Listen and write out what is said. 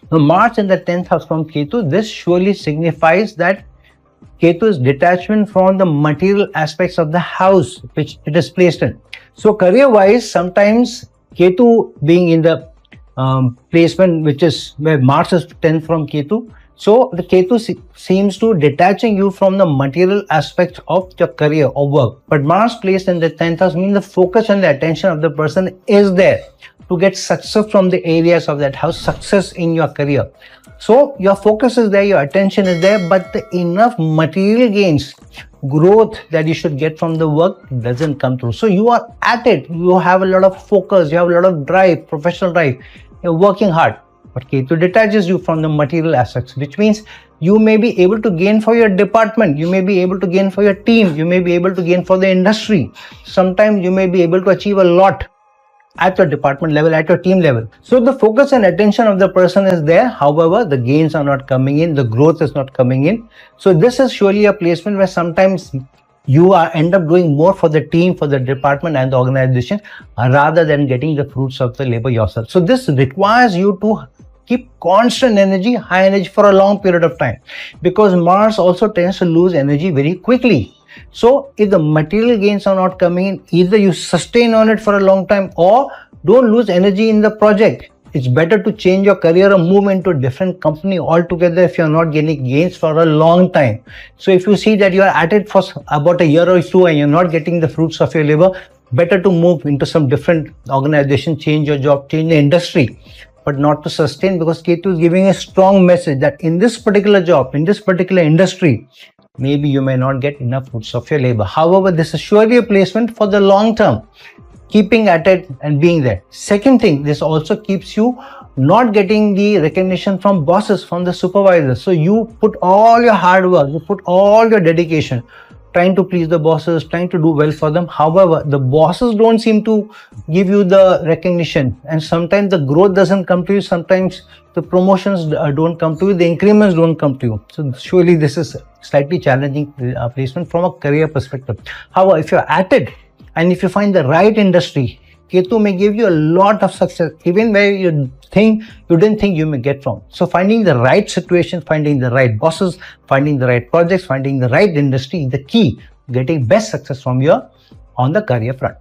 Now, Mars in the 10th house from Ketu, this surely signifies that Ketu's detachment from the material aspects of the house which it is placed in. So career-wise, sometimes Ketu being in the placement which is where Mars is 10th from Ketu, so the Ketu seems to detaching you from the material aspects of your career or work. But Mars placed in the 10th house means the focus and the attention of the person is there to get success from the areas of that house, success in your career. So your focus is there, your attention is there, but the enough material gains, growth that you should get from the work doesn't come through. So you are at it, you have a lot of focus, you have a lot of drive, professional drive, you're working hard. But Ketu detaches you from the material aspects, which means you may be able to gain for your department, you may be able to gain for your team, you may be able to gain for the industry. Sometimes you may be able to achieve a lot at your department level, at your team level. So the focus and attention of the person is there. However, the gains are not coming in, the growth is not coming in. So this is surely a placement where sometimes you end up doing more for the team, for the department and the organization rather than getting the fruits of the labor yourself. So this requires you to keep constant energy, high energy for a long period of time, because Mars also tends to lose energy very quickly. So if the material gains are not coming in, either you sustain on it for a long time or don't lose energy in the project. It's better to change your career or move into a different company altogether if you're not getting gains for a long time. So if you see that you are at it for about a year or two and you're not getting the fruits of your labor, better to move into some different organization, change your job, change the industry, but not to sustain, because Ketu is giving a strong message that in this particular job, in this particular industry, maybe you may not get enough fruits of your labor. However, this is surely a placement for the long term, keeping at it and being there. Second thing, this also keeps you not getting the recognition from bosses, from the supervisors. So you put all your hard work, you put all your dedication, trying to please the bosses, trying to do well for them. However, the bosses don't seem to give you the recognition, and sometimes the growth doesn't come to you, sometimes the promotions don't come to you, the increments don't come to you. So surely this is slightly challenging placement from a career perspective. However, if you're at it and if you find the right industry, Ketu may give you a lot of success, even where you didn't think you may get from. So finding the right situation, finding the right bosses, finding the right projects, finding the right industry is the key, getting best success from on the career front.